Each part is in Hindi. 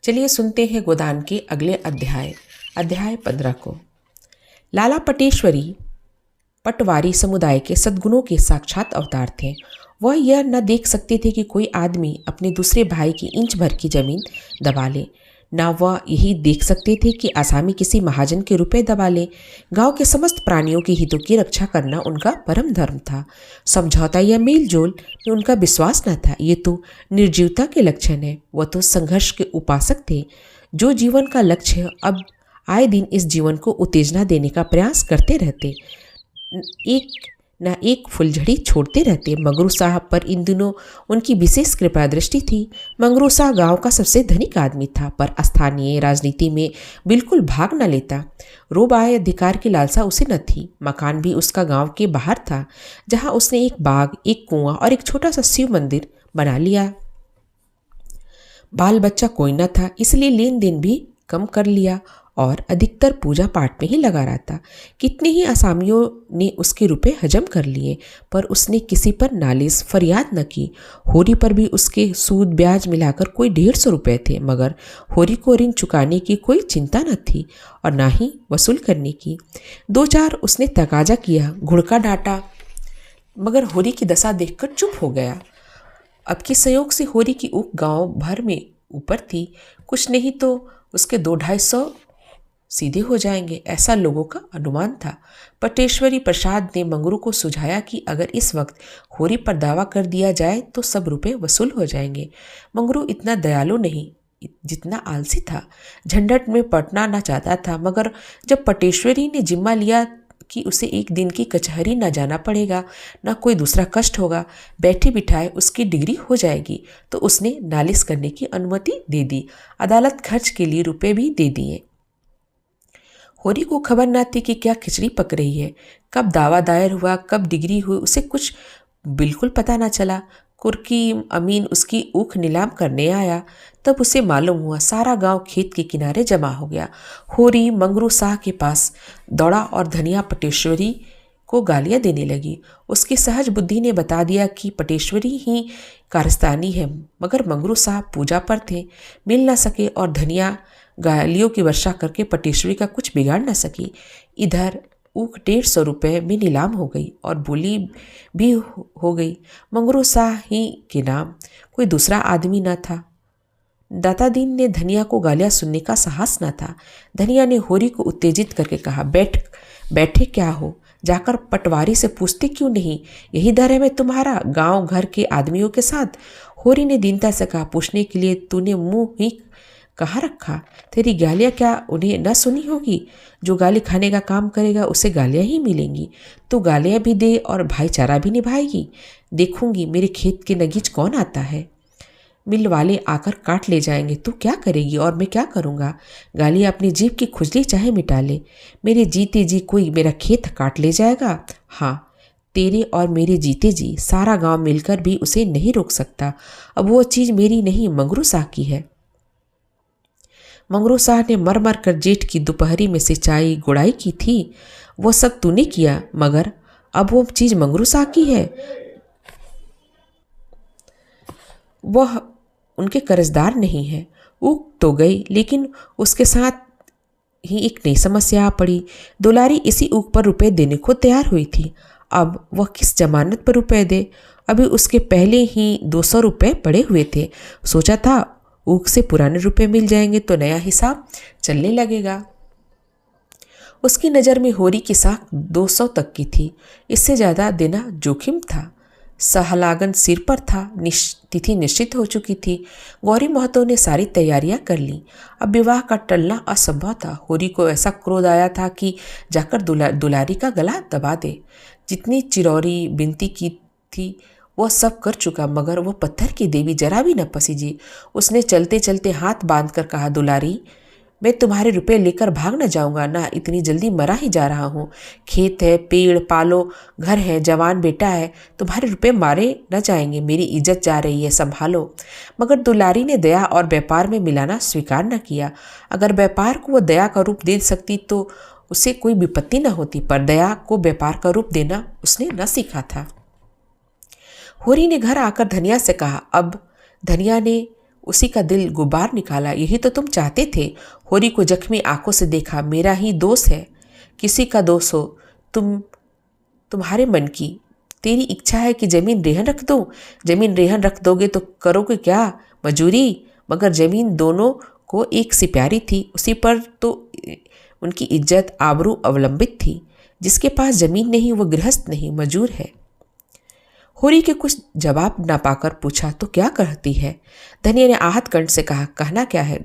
चलिए सुनते हैं गोदान के अगले अध्याय 15 को। लाला पटेश्वरी पटवारी समुदाय के सद्गुणों के साक्षात अवतार थे। वह यह न देख सकते थे कि कोई आदमी अपने दूसरे भाई की इंच भर की जमीन दबा ले, न वह यही देख सकते थे कि आसामी किसी महाजन के रुपए दबा ले। गांव के समस्त प्राणियों के हितों की रक्षा करना उनका परम धर्म था। समझौता या मेलजोल में उनका विश्वास न था। ये तो निर्जीवता के लक्षण है। वह तो संघर्ष के उपासक थे, जो जीवन का लक्ष्य अब आए दिन इस जीवन को उत्तेजना देने का प्रयास करते रहते, एक फुलझड़ी छोड़ते रहते। मंगरू साहब पर इन दिनों उनकी विशेष कृपा दृष्टि थी। मंगरू साहब गांव का सबसे धनिक आदमी था, पर स्थानीय राजनीति में बिल्कुल भाग न लेता। रोब आय अधिकार की लालसा उसे न थी। मकान भी उसका गांव के बाहर था, जहां उसने एक बाग, एक कुआं और एक छोटा सा शिव मंदिर बना लिया। बाल बच्चा कोई न था, इसलिए लेन देन भी कम कर लिया और अधिकतर पूजा पाठ में ही लगा रहता। कितने ही आसामियों ने उसके रुपए हजम कर लिए, पर उसने किसी पर नालिश फरियाद न की। होरी पर भी उसके सूद ब्याज मिलाकर कोई 150 रुपये थे, मगर होरी को ऋण चुकाने की कोई चिंता न थी और ना ही वसूल करने की। 2-4 उसने तकाजा किया, घुड़का डांटा, मगर होरी की दशा देखकर चुप हो गया। अब के संयोग से होरी की ऊख गांव भर में ऊपर थी। कुछ नहीं तो उसके 200-250 सीधे हो जाएंगे, ऐसा लोगों का अनुमान था। पटेश्वरी प्रसाद ने मंगरू को सुझाया कि अगर इस वक्त होरी पर दावा कर दिया जाए तो सब रुपए वसूल हो जाएंगे। मंगरू इतना दयालु नहीं, जितना आलसी था। झंझट में पड़ना ना चाहता था, मगर जब पटेश्वरी ने जिम्मा लिया कि उसे एक दिन की कचहरी न जाना पड़ेगा, न कोई दूसरा कष्ट होगा, बैठे बिठाए उसकी डिग्री हो जाएगी, तो उसने नालिश करने की अनुमति दे दी। अदालत खर्च के लिए रुपए भी दे दिए। होरी को खबर न थी कि क्या खिचड़ी पक रही है। कब दावा दायर हुआ, कब डिग्री हुई, उसे कुछ बिल्कुल पता न चला। कुर्की अमीन उसकी ऊख नीलाम करने आया, तब उसे मालूम हुआ सारा गांव खेत के किनारे जमा हो गया। होरी मंगरू शाह के पास दौड़ा और धनिया पटेश्वरी को गालियां देने लगी। उसकी सहज बुद्धि ने बता दिया कि पटेश्वरी ही कारस्तानी है, मगर मंगरू साहब पूजा पर थे, मिल न सके और धनिया गालियों की वर्षा करके पटेश्वरी का कुछ बिगाड़ न सकी। इधर ऊख 150 रुपये में नीलाम हो गई और बोली भी हो गई। मंगरू शाह ही के नाम, कोई दूसरा आदमी न था। दातादीन ने धनिया को गालियां सुनने का साहस न था। धनिया ने होरी को उत्तेजित करके कहा, बैठे क्या हो, जाकर पटवारी से पूछते क्यों नहीं? यही डर है मैं तुम्हारा, गांव घर के आदमियों के साथ। होरी ने दीनता से कहा, पूछने के लिए तूने मुंह ही कहाँ रखा? तेरी गालियाँ क्या उन्हें न सुनी होगी? जो गाली खाने का काम करेगा उसे गालियाँ ही मिलेंगी। तो गालियाँ भी दे और भाईचारा भी निभाएगी। देखूंगी मेरे खेत के नगीच कौन आता है। मिल वाले आकर काट ले जाएंगे, तू क्या करेगी और मैं क्या करूँगा? गालियाँ अपनी जीभ की खुजली चाहे मिटा ले, मेरे जीते जी कोई मेरा खेत काट ले जाएगा? हाँ, तेरे और मेरे जीते जी सारा गाँव मिलकर भी उसे नहीं रोक सकता। अब वो चीज़ मेरी नहीं, मंगरू शाह की है। मंगरू शाह ने मर मर कर जेठ की दोपहरी में सिंचाई गुड़ाई की थी, वो सब तूने किया, मगर अब वो चीज़ मंगरू शाह की है। वह उनके कर्जदार नहीं है। ऊख तो गई, लेकिन उसके साथ ही एक नई समस्या आ पड़ी। दुलारी इसी ऊख पर रुपए देने को तैयार हुई थी। अब वह किस जमानत पर रुपए दे? अभी उसके पहले ही 200 रुपये पड़े हुए थे। सोचा था ऊख से पुराने रुपए मिल जाएंगे तो नया हिसाब चलने लगेगा। उसकी नज़र में होरी की साख 200 तक की थी। इससे ज़्यादा देना जोखिम था। सहलागन सिर पर था, तिथि निश्चित हो चुकी थी। गौरी महतो ने सारी तैयारियां कर ली। अब विवाह का टलना असंभव था। होरी को ऐसा क्रोध आया था कि जाकर दुलारी का गला दबा दे। जितनी चिरौरी बिनती की थी वह सब कर चुका, मगर वह पत्थर की देवी जरा भी न पसीजी। उसने चलते चलते हाथ बांधकर कहा, दुलारी, मैं तुम्हारे रुपए लेकर भाग न जाऊंगा, ना इतनी जल्दी मरा ही जा रहा हूँ। खेत है, पेड़ पालो, घर है, जवान बेटा है, तुम्हारे रुपए मारे न जाएंगे, मेरी इज्जत जा रही है, संभालो। मगर दुलारी ने दया और व्यापार में मिलाना स्वीकार न किया। अगर व्यापार को वह दया का रूप दे सकती तो उसे कोई विपत्ति न होती, पर दया को व्यापार का रूप देना उसने न सीखा था। होरी ने घर आकर धनिया से कहा। अब धनिया ने उसी का दिल गुबार निकाला। यही तो तुम चाहते थे। होरी को जख्मी आंखों से देखा। मेरा ही दोष है, किसी का दोष हो, तुम्हारे मन की। तेरी इच्छा है कि जमीन रेहन रख दो। जमीन रेहन रख दोगे तो करोगे क्या? मजूरी। मगर जमीन दोनों को एक सी प्यारी थी, उसी पर तो उनकी इज्जत आबरू अवलंबित थी। जिसके पास जमीन नहीं वो गृहस्थ नहीं, मजूर है। होरी के कुछ जवाब ना पाकर पूछा, तो क्या कहती है? धनिया ने आहत कंठ से कहा, कहना क्या है?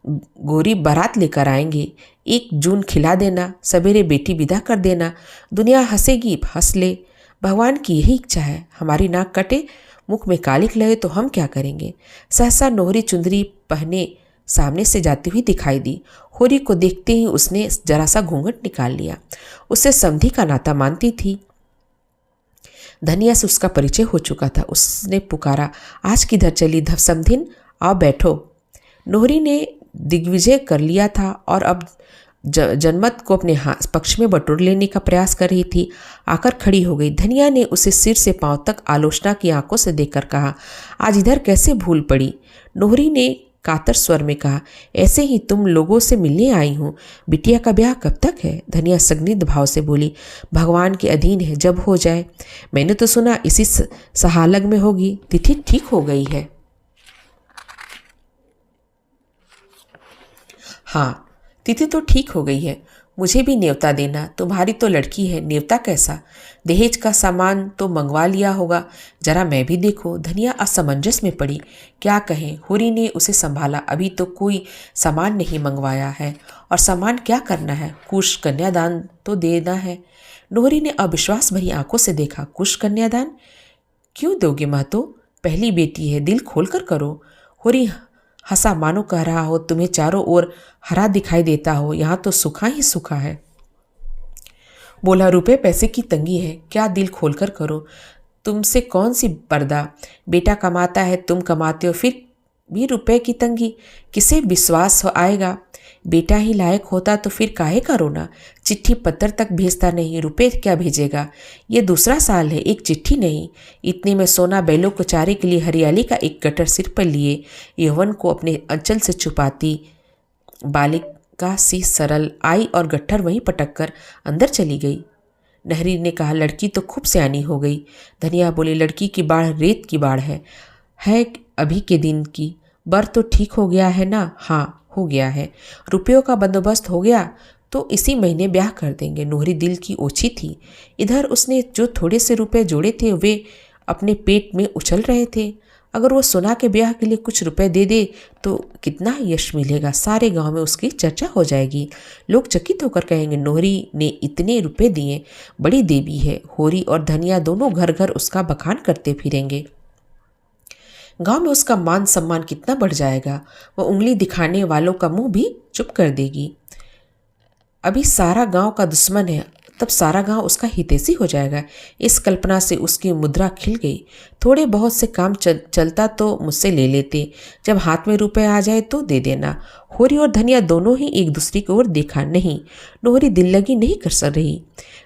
गोरी बारात लेकर आएंगे, 1 जून खिला देना, सवेरे बेटी विदा कर देना। दुनिया हंसेगी, हंस ले। भगवान की यही इच्छा है। हमारी नाक कटे, मुख में कालिक लगे तो हम क्या करेंगे? सहसा नोहरी चुंदरी पहने सामने से जाती हुई दिखाई दी। होरी को देखते ही उसने जरा सा घूंघट निकाल लिया। उससे समधी का नाता मानती थी। धनिया से उसका परिचय हो चुका था। उसने पुकारा, आज किधर चली समधिन, आओ बैठो। नोहरी ने दिग्विजय कर लिया था और अब जनमत को अपने पक्ष में बटोर लेने का प्रयास कर रही थी। आकर खड़ी हो गई। धनिया ने उसे सिर से पांव तक आलोचना की आंखों से देखकर कहा, आज इधर कैसे भूल पड़ी? नोहरी ने कातर स्वर में कहा, ऐसे ही तुम लोगों से मिलने आई हूँ। बिटिया का ब्याह कब तक है? धनिया संदिग्ध भाव से बोली, भगवान के अधीन है, जब हो जाए। मैंने तो सुना इसी सहालग में होगी। तिथि ठीक हो गई है? हाँ, तिथि तो ठीक हो गई है। मुझे भी न्योता देना। तुम्हारी तो लड़की है, न्योता कैसा? दहेज का सामान तो मंगवा लिया होगा, जरा मैं भी देखो। धनिया असमंजस में पड़ी, क्या कहें। होरी ने उसे संभाला, अभी तो कोई सामान नहीं मंगवाया है। और सामान क्या करना है? कुश कन्यादान तो देना है। नोहरी ने अविश्वास भरी आंखों से देखा, कुश कन्यादान क्यों दोगे महतो? पहली बेटी है, दिल खोलकर करो। होरी हंसा, मानो कह रहा हो, तुम्हें चारों ओर हरा दिखाई देता हो, यहाँ तो सूखा ही सूखा है। बोला, रुपए पैसे की तंगी है, क्या दिल खोलकर करो। तुमसे कौन सी पर्दा? बेटा कमाता है, तुम कमाते हो, फिर भी रुपए की तंगी? किसे विश्वास आएगा? बेटा ही लायक होता तो फिर काहे का रोना? चिट्ठी पत्र तक भेजता नहीं, रुपए क्या भेजेगा? ये दूसरा साल है, एक चिट्ठी नहीं। इतने में सोना बैलों को चारे के लिए हरियाली का एक गट्टर सिर पर लिए यौवन को अपने अंचल से छुपाती बालिका सी सरल आई और गट्ठर वहीं पटक कर अंदर चली गई। नहरी ने कहा, लड़की तो खूब सयानी हो गई। धनिया बोली, लड़की की बाढ़ रेत की बाढ़ है अभी के दिन की। बर तो ठीक हो गया है ना? हाँ, हो गया है। रुपयों का बंदोबस्त हो गया तो इसी महीने ब्याह कर देंगे। नोहरी दिल की ओछी थी। इधर उसने जो थोड़े से रुपए जोड़े थे वे अपने पेट में उछल रहे थे। अगर वो सोना के ब्याह के लिए कुछ रुपए दे दे तो कितना यश मिलेगा। सारे गांव में उसकी चर्चा हो जाएगी। लोग चकित होकर कहेंगे, नोहरी ने इतने रुपए दिए, बड़ी देवी है। होरी और धनिया दोनों घर घर उसका बखान करते फिरेंगे। गांव में उसका मान सम्मान कितना बढ़ जाएगा। वह उंगली दिखाने वालों का मुंह भी चुप कर देगी। अभी सारा गांव का दुश्मन है, तब सारा गांव उसका हितैषी हो जाएगा। इस कल्पना से उसकी मुद्रा खिल गई। थोड़े बहुत से काम चलता तो मुझसे ले लेते, जब हाथ में रुपए आ जाए तो दे देना। होरी और धनिया दोनों ही एक दूसरे की ओर देखा। नहीं, नोहरी दिल लगी नहीं कर सक रही।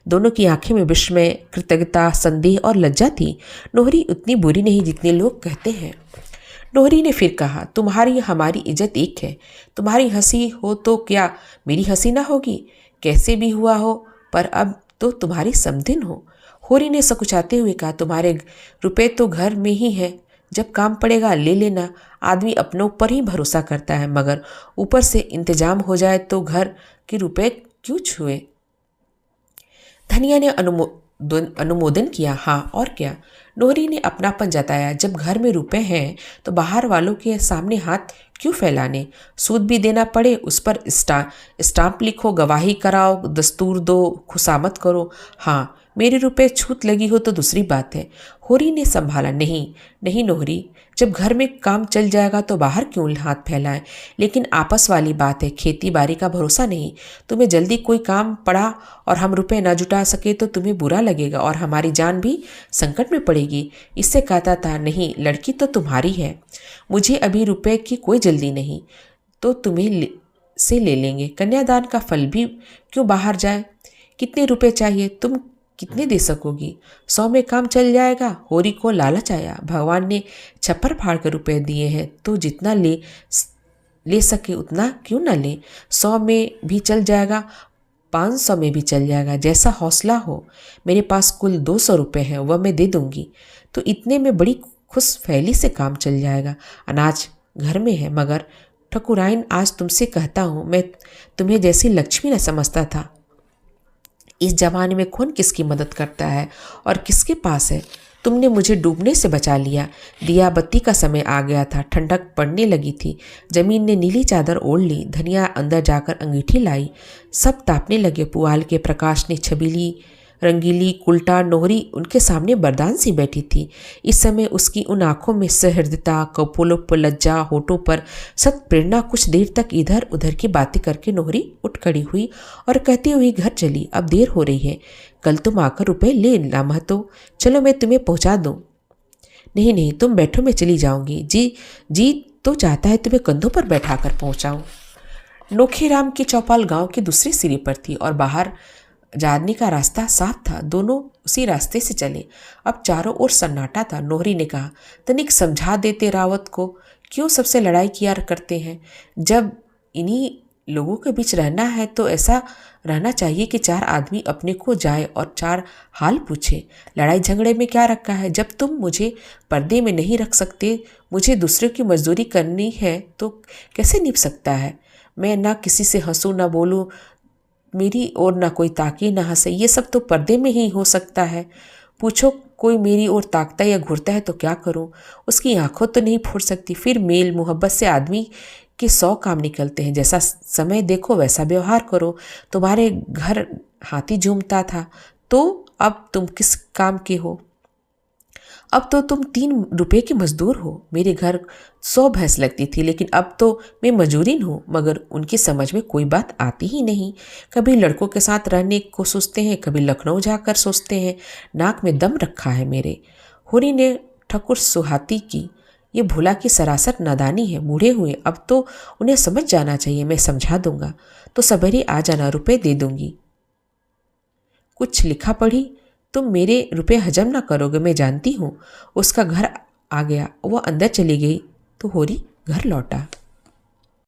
दोनों की आंखें में विस्मय, कृतज्ञता, संदेह और लज्जा थी। नोहरी उतनी बुरी नहीं जितने लोग कहते हैं। नोहरी ने फिर कहा, तुम्हारी हमारी इज्जत एक है। तुम्हारी हंसी हो तो क्या मेरी हंसी ना होगी? कैसे भी हुआ हो, पर अब तो तुम्हारी समधिन हो। होरी ने सकुचाते हुए कहा, तुम्हारे रुपए तो घर में ही है, जब काम पड़ेगा ले लेना। आदमी अपनों ऊपर ही भरोसा करता है, मगर ऊपर से इंतजाम हो जाए तो घर के रुपए क्यों छुए? धनिया ने अनुमोदन किया, हाँ और क्या। नोहरी ने अपनापन जताया, जब घर में रुपए हैं तो बाहर वालों के सामने हाथ क्यों फैलाने? सूद भी देना पड़े, उस पर स्टाम्प लिखो, गवाही कराओ, दस्तूर दो, खुशामत करो। हाँ, मेरे रुपए छूत लगी हो तो दूसरी बात है। होरी ने संभाला, नहीं नोहरी, जब घर में काम चल जाएगा तो बाहर क्यों हाथ फैलाएं? लेकिन आपस वाली बात है, खेती बाड़ी का भरोसा नहीं। तुम्हें जल्दी कोई काम पड़ा और हम रुपए ना जुटा सके तो तुम्हें बुरा लगेगा और हमारी जान भी संकट में पड़ेगी। इससे कहता था, नहीं, लड़की तो तुम्हारी है, मुझे अभी रुपए की कोई जल्दी नहीं, तो तुम्हें से ले लेंगे। कन्यादान का फल भी क्यों बाहर जाए? कितने रुपए चाहिए? तुम कितने दे सकोगी? 100 में काम चल जाएगा। होरी को लालच आया। भगवान ने छप्पर फाड़ कर रुपए दिए हैं तो जितना ले सके उतना क्यों ना ले। 100 में भी चल जाएगा, 500 में भी चल जाएगा, जैसा हौसला हो। मेरे पास कुल 200 रुपये हैं, वह मैं दे दूंगी। तो इतने में बड़ी खुश फैली से काम चल जाएगा। अनाज घर में है, मगर ठकुराइन आज तुमसे कहता हूँ, मैं तुम्हें जैसी लक्ष्मी न समझता था। इस जमाने में कौन किसकी मदद करता है और किसके पास है? तुमने मुझे डूबने से बचा लिया। दिया बत्ती का समय आ गया था। ठंडक पड़ने लगी थी। जमीन ने नीली चादर ओढ़ ली। धनिया अंदर जाकर अंगीठी लाई। सब तापने लगे। पुआल के प्रकाश ने छबीली रंगीली कुल्टा नोहरी उनके सामने बरदान सी बैठी थी। इस समय उसकी उन आंखों में सहृदयता, कपोलों पर लज्जा, होठों पर सत प्रेरणा। कुछ देर तक इधर उधर की बातें करके नोहरी उठ खड़ी हुई और कहती हुई घर चली। अब देर हो रही है, कल तुम आकर रुपए ले लेना महतो। चलो मैं तुम्हें पहुंचा दूं। नहीं नहीं, तुम बैठो, मैं चली जाऊंगी। जी तो चाहता है तुम्हें कंधों पर बैठा कर पहुंचाऊं। नोखेराम की चौपाल गांव के दूसरे सिरे पर थी और बाहर जाने का रास्ता साफ था। दोनों उसी रास्ते से चले। अब चारों ओर सन्नाटा था। नोहरी ने कहा, तनिक समझा देते रावत को, क्यों सबसे लड़ाई किया करते हैं? जब इन्हीं लोगों के बीच रहना है तो ऐसा रहना चाहिए कि 4 आदमी अपने को जाए और 4 हाल पूछे। लड़ाई झगड़े में क्या रखा है? जब तुम मुझे पर्दे में नहीं रख सकते, मुझे दूसरों की मजदूरी करनी है तो कैसे निभ सकता है? मैं ना किसी से हंसूं ना बोलूं, मेरी ओर ना कोई ताके ना हंसे, ये सब तो पर्दे में ही हो सकता है। पूछो कोई मेरी ओर ताकता या घूरता है तो क्या करूं? उसकी आंखों तो नहीं फोड़ सकती। फिर मेल मोहब्बत से आदमी के 100 काम निकलते हैं। जैसा समय देखो वैसा व्यवहार करो। तुम्हारे घर हाथी झूमता था तो अब तुम किस काम के हो? अब तो तुम 3 रुपए के मजदूर हो। मेरे घर 100 भैंस लगती थी, लेकिन अब तो मैं मजूरीन हूँ। मगर उनकी समझ में कोई बात आती ही नहीं। कभी लड़कों के साथ रहने को सोचते हैं, कभी लखनऊ जाकर सोचते हैं। नाक में दम रखा है मेरे। होरी ने ठकुर सुहाती की ये भोला की सरासर नादानी है। बूढ़े हुए, अब तो उन्हें समझ जाना चाहिए। मैं समझा दूंगा तो सवेरे आ जाना, रुपए दे दूंगी। कुछ लिखा पढ़ी? तुम मेरे रुपए हजम ना करोगे, मैं जानती हूँ। उसका घर आ गया। वह अंदर चली गई तो होरी घर लौटा।